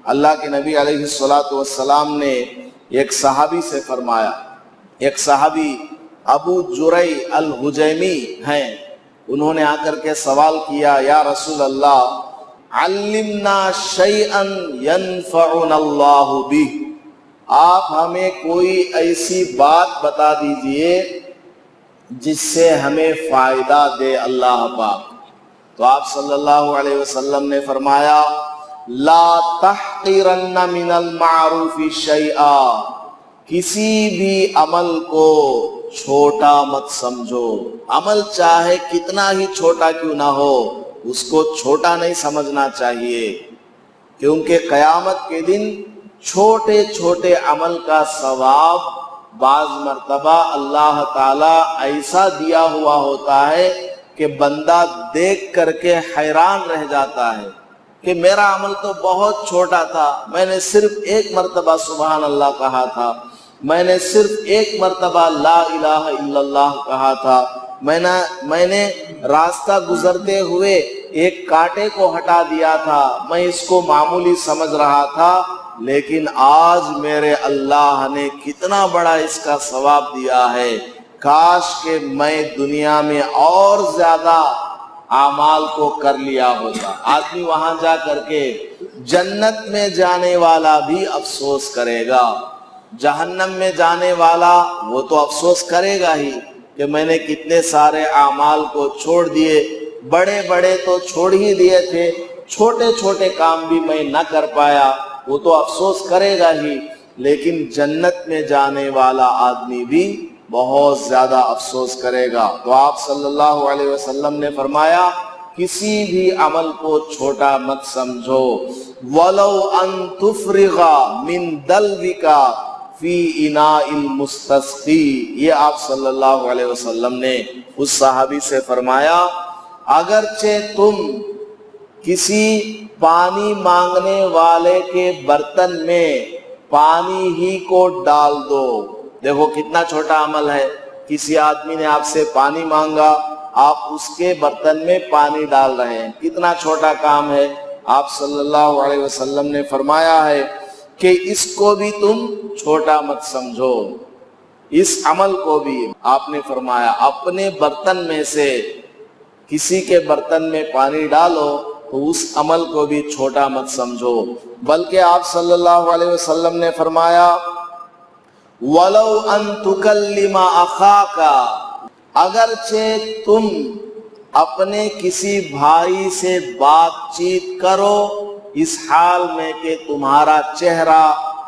اللہ کے نبی علیہ الصلوۃ والسلام نے ایک صحابی سے فرمایا، ایک صحابی ابو جرئی الحجیمی ہیں، انہوں نے آ کر کے سوال کیا، یا رسول اللہ علمنا شیئا ینفعنا اللہ بہ، آپ ہمیں کوئی ایسی بات بتا دیجئے جس سے ہمیں فائدہ دے اللہ پاک۔ تو آپ صلی اللہ علیہ وسلم نے فرمایا، لا تحقرن من المعروف شیئا، کسی بھی عمل کو چھوٹا مت سمجھو، عمل چاہے کتنا ہی چھوٹا کیوں نہ ہو اس کو چھوٹا نہیں سمجھنا چاہیے، کیونکہ قیامت کے دن چھوٹے چھوٹے عمل کا ثواب بعض مرتبہ اللہ تعالیٰ ایسا دیا ہوا ہوتا ہے کہ بندہ دیکھ کر کے حیران رہ جاتا ہے کہ میرا عمل تو بہت چھوٹا تھا، میں نے صرف ایک مرتبہ سبحان اللہ کہا تھا، میں نے صرف ایک مرتبہ لا الہ الا اللہ کہا تھا، میں نے راستہ گزرتے ہوئے ایک کانٹے کو ہٹا دیا تھا، میں اس کو معمولی سمجھ رہا تھا، لیکن آج میرے اللہ نے کتنا بڑا اس کا ثواب دیا ہے، کاش کہ میں دنیا میں اور زیادہ اعمال کو کر لیا ہوتا۔ آدمی وہاں جا کر کے جنت میں جانے والا بھی افسوس کرے گا، جہنم میں جانے والا وہ تو افسوس کرے گا ہی کہ میں نے کتنے سارے اعمال کو چھوڑ دیے، بڑے بڑے تو چھوڑ ہی دیے تھے، چھوٹے چھوٹے کام بھی میں نہ کر پایا، وہ تو افسوس کرے گا ہی، لیکن جنت میں جانے والا آدمی بھی بہت زیادہ افسوس کرے گا۔ تو آپ صلی اللہ علیہ وسلم نے فرمایا کسی بھی عمل کو چھوٹا مت سمجھو، وَلَوْ أَن تُفْرِغَ مِن دَلْوِكَ فِي إِنَاءِ الْمُسْتَسْقِي، یہ آپ صلی اللہ علیہ وسلم نے اس صحابی سے فرمایا اگرچہ تم کسی پانی مانگنے والے کے برتن میں پانی ہی کو ڈال دو، دیکھو کتنا چھوٹا عمل ہے، کسی آدمی نے آپ سے پانی مانگا، آپ اس کے برتن میں پانی ڈال رہے ہیں، کتنا چھوٹا کام ہے۔ آپ صلی اللہ علیہ وسلم نے فرمایا ہے کہ اس کو بھی تم چھوٹا مت سمجھو، اس عمل کو بھی آپ نے فرمایا اپنے برتن میں سے کسی کے برتن میں پانی ڈالو تو اس عمل کو بھی چھوٹا مت سمجھو، بلکہ آپ صلی اللہ علیہ وسلم نے فرمایا وَلَوْ أَن تُكَلِّمَ أَخَاكَ، اگرچہ تم اپنے کسی بھائی سے بات چیت کرو اس حال میں کہ تمہارا چہرہ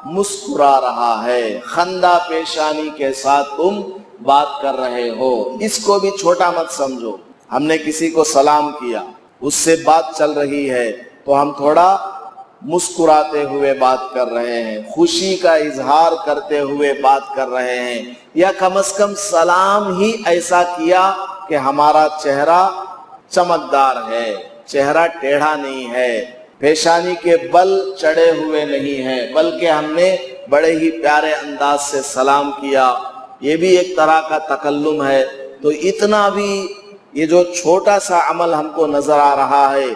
مسکرا رہا ہے، خندہ پیشانی کے ساتھ تم بات کر رہے ہو، اس کو بھی چھوٹا مت سمجھو۔ ہم نے کسی کو سلام کیا، اس سے بات چل رہی ہے تو ہم تھوڑا مسکراتے ہوئے بات کر رہے ہیں، خوشی کا اظہار کرتے ہوئے بات کر رہے ہیں، یا کم از کم سلام ہی ایسا کیا کہ ہمارا چہرہ چمکدار ہے، چہرہ ٹیڑھا نہیں ہے، پیشانی کے بل چڑھے ہوئے نہیں ہیں، بلکہ ہم نے بڑے ہی پیارے انداز سے سلام کیا، یہ بھی ایک طرح کا تکلم ہے۔ تو اتنا بھی یہ جو چھوٹا سا عمل ہم کو نظر آ رہا ہے،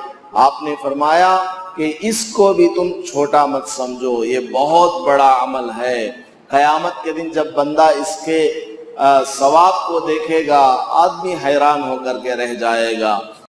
آپ نے فرمایا کہ اس کو بھی تم چھوٹا مت سمجھو، یہ بہت بڑا عمل ہے۔ قیامت کے دن جب بندہ اس کے ثواب کو دیکھے گا، آدمی حیران ہو کر کے رہ جائے گا۔